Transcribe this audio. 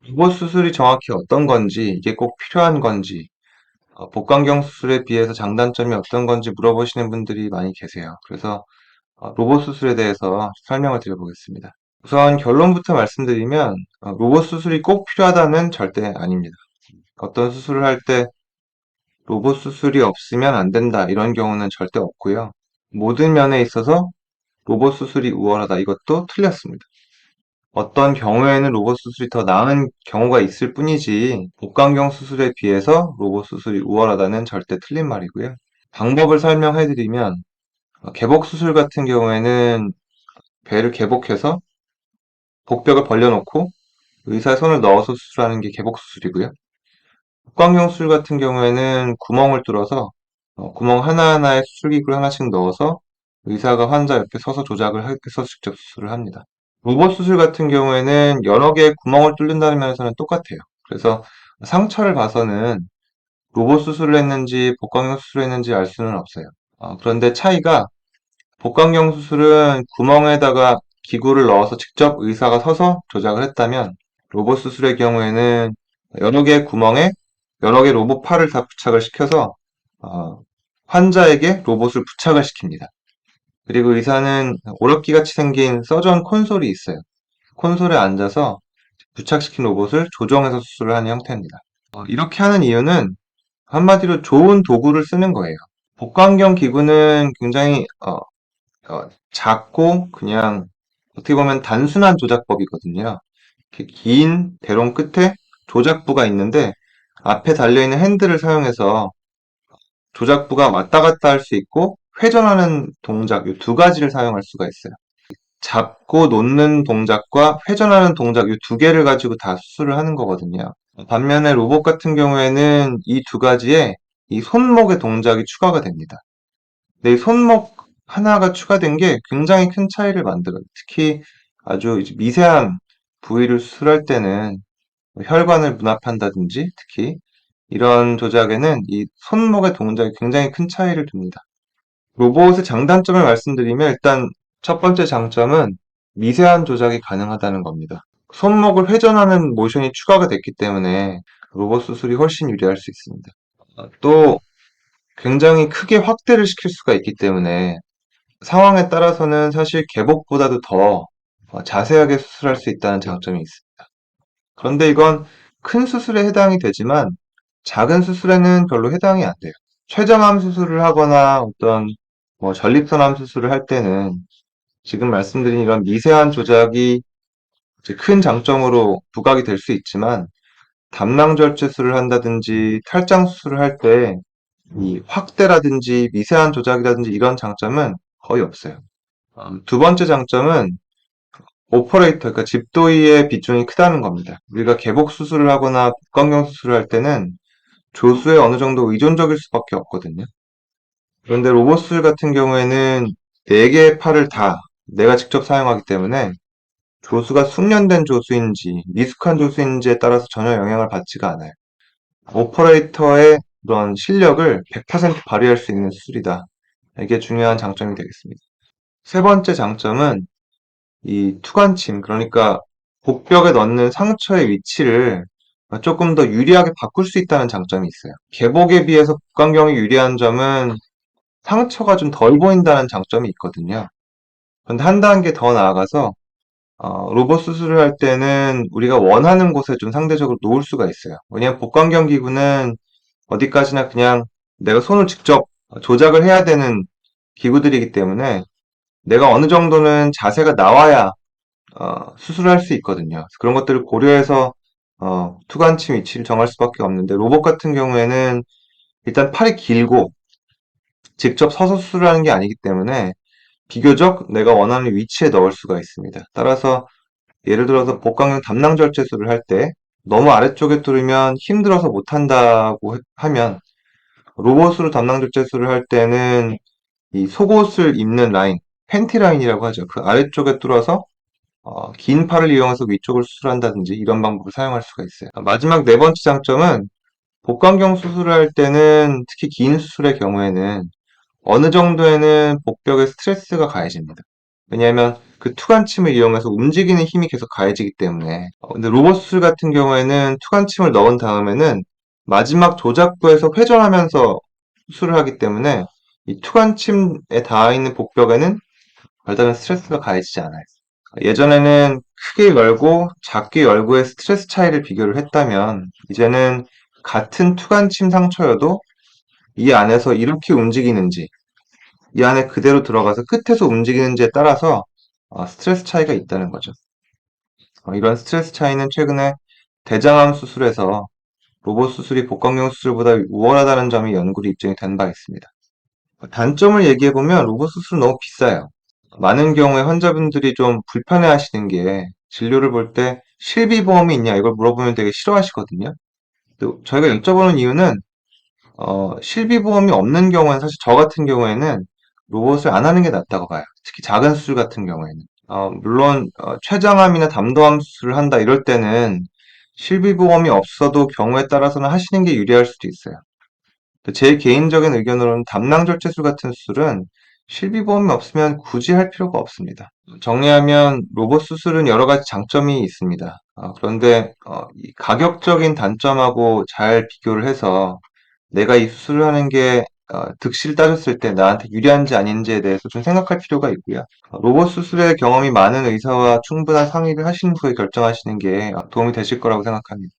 로봇 수술이 정확히 어떤 건지, 이게 꼭 필요한 건지, 복강경 수술에 비해서 장단점이 어떤 건지 물어보시는 분들이 많이 계세요. 그래서 로봇 수술에 대해서 설명을 드려보겠습니다. 우선 결론부터 말씀드리면 로봇 수술이 꼭 필요하다는 절대 아닙니다. 어떤 수술을 할 때 로봇 수술이 없으면 안 된다 이런 경우는 절대 없고요. 모든 면에 있어서 로봇 수술이 우월하다 이것도 틀렸습니다. 어떤 경우에는 로봇 수술이 더 나은 경우가 있을 뿐이지 복강경 수술에 비해서 로봇 수술이 우월하다는 절대 틀린 말이고요. 방법을 설명해드리면 개복 수술 같은 경우에는 배를 개복해서 복벽을 벌려놓고 의사의 손을 넣어서 수술하는 게 개복 수술이고요. 복강경 수술 같은 경우에는 구멍을 뚫어서 구멍 하나하나에 수술기구를 하나씩 넣어서 의사가 환자 옆에 서서 조작을 해서 직접 수술을 합니다. 로봇 수술 같은 경우에는 여러 개의 구멍을 뚫는다는 면에서는 똑같아요. 그래서 상처를 봐서는 로봇 수술을 했는지 복강경 수술을 했는지 알 수는 없어요. 그런데 차이가 복강경 수술은 구멍에다가 기구를 넣어서 직접 의사가 서서 조작을 했다면 로봇 수술의 경우에는 여러 개의 구멍에 여러 개의 로봇 팔을 다 부착을 시켜서 어, 환자에게 로봇을 부착을 시킵니다. 그리고 의사는 오락기같이 생긴 서전 콘솔이 있어요. 콘솔에 앉아서 부착시킨 로봇을 조정해서 수술을 하는 형태입니다. 이렇게 하는 이유는 한마디로 좋은 도구를 쓰는 거예요. 복강경 기구는 굉장히 작고 그냥 어떻게 보면 단순한 조작법이거든요. 이렇게 긴 대롱 끝에 조작부가 있는데 앞에 달려있는 핸들을 사용해서 조작부가 왔다 갔다 할 수 있고 회전하는 동작 이 두 가지를 사용할 수가 있어요. 잡고 놓는 동작과 회전하는 동작 이 두 개를 가지고 다 수술을 하는 거거든요. 반면에 로봇 같은 경우에는 이 두 가지에 이 손목의 동작이 추가가 됩니다. 근데 이 손목 하나가 추가된 게 굉장히 큰 차이를 만들어요. 특히 아주 이제 미세한 부위를 수술할 때는 혈관을 문합한다든지 특히 이런 조작에는 이 손목의 동작이 굉장히 큰 차이를 둡니다. 로봇의 장단점을 말씀드리면 일단 첫 번째 장점은 미세한 조작이 가능하다는 겁니다. 손목을 회전하는 모션이 추가가 됐기 때문에 로봇 수술이 훨씬 유리할 수 있습니다. 또 굉장히 크게 확대를 시킬 수가 있기 때문에 상황에 따라서는 사실 개복보다도 더 자세하게 수술할 수 있다는 장점이 있습니다. 그런데 이건 큰 수술에 해당이 되지만 작은 수술에는 별로 해당이 안 돼요. 췌장암 수술을 하거나 어떤 전립선암 수술을 할 때는 지금 말씀드린 이런 미세한 조작이 이제 큰 장점으로 부각이 될 수 있지만 담낭절제술을 한다든지 탈장 수술을 할 때 이 확대라든지 미세한 조작이라든지 이런 장점은 거의 없어요. 두 번째 장점은 오퍼레이터, 그러니까 집도의의 비중이 크다는 겁니다. 우리가 개복 수술을 하거나 복강경 수술을 할 때는 조수에 어느 정도 의존적일 수밖에 없거든요. 그런데 로봇 수술 같은 경우에는 네 개의 팔을 다 내가 직접 사용하기 때문에 조수가 숙련된 조수인지 미숙한 조수인지에 따라서 전혀 영향을 받지가 않아요. 오퍼레이터의 그런 실력을 100% 발휘할 수 있는 수술이다. 이게 중요한 장점이 되겠습니다. 세 번째 장점은 이 투관침, 그러니까 복벽에 넣는 상처의 위치를 조금 더 유리하게 바꿀 수 있다는 장점이 있어요. 개복에 비해서 복강경이 유리한 점은 상처가 좀 덜 보인다는 장점이 있거든요. 그런데 한 단계 더 나아가서 로봇 수술을 할 때는 우리가 원하는 곳에 좀 상대적으로 놓을 수가 있어요. 왜냐하면 복강경 기구는 어디까지나 그냥 내가 손을 직접 조작을 해야 되는 기구들이기 때문에 내가 어느 정도는 자세가 나와야 수술할 수 있거든요. 그런 것들을 고려해서 투관침 위치를 정할 수밖에 없는데 로봇 같은 경우에는 일단 팔이 길고 직접 서서 수술하는 게 아니기 때문에 비교적 내가 원하는 위치에 넣을 수가 있습니다. 따라서 예를 들어서 복강경 담낭절제술을 할 때 너무 아래쪽에 뚫으면 힘들어서 못한다고 하면 로봇으로 담낭절제술을 할 때는 이 속옷을 입는 라인, 팬티 라인이라고 하죠. 그 아래쪽에 뚫어서 긴 팔을 이용해서 위쪽을 수술한다든지 이런 방법을 사용할 수가 있어요. 마지막 네 번째 장점은 복강경 수술을 할 때는 특히 긴 수술의 경우에는 어느 정도에는 복벽에 스트레스가 가해집니다. 왜냐하면 그 투관침을 이용해서 움직이는 힘이 계속 가해지기 때문에 근데 로봇 수술 같은 경우에는 투관침을 넣은 다음에는 마지막 조작부에서 회전하면서 수술을 하기 때문에 이 투관침에 닿아 있는 복벽에는 별다른 스트레스가 가해지지 않아요. 예전에는 크게 열고 작게 열고의 스트레스 차이를 비교를 했다면 이제는 같은 투관침 상처여도 이 안에서 이렇게 움직이는지 이 안에 그대로 들어가서 끝에서 움직이는지에 따라서 스트레스 차이가 있다는 거죠. 이런 스트레스 차이는 최근에 대장암 수술에서 로봇 수술이 복강경 수술보다 우월하다는 점이 연구로 입증이 된 바 있습니다. 단점을 얘기해보면 로봇 수술은 너무 비싸요. 많은 경우에 환자분들이 좀 불편해 하시는 게 진료를 볼 때 실비보험이 있냐 이걸 물어보면 되게 싫어하시거든요. 또 저희가 여쭤보는 이유는 실비보험이 없는 경우는 사실 저 같은 경우에는 로봇을 안 하는 게 낫다고 봐요. 특히 작은 수술 같은 경우에는. 물론 췌장암이나 담도암 수술을 한다 이럴 때는 실비보험이 없어도 경우에 따라서는 하시는 게 유리할 수도 있어요. 제 개인적인 의견으로는 담낭절제술 같은 수술은 실비보험이 없으면 굳이 할 필요가 없습니다. 정리하면 로봇 수술은 여러 가지 장점이 있습니다. 그런데 이 가격적인 단점하고 잘 비교를 해서 내가 이 수술을 하는 게 득실 따졌을 때 나한테 유리한지 아닌지에 대해서 좀 생각할 필요가 있고요. 로봇 수술에 경험이 많은 의사와 충분한 상의를 하신 후에 결정하시는 게 도움이 되실 거라고 생각합니다.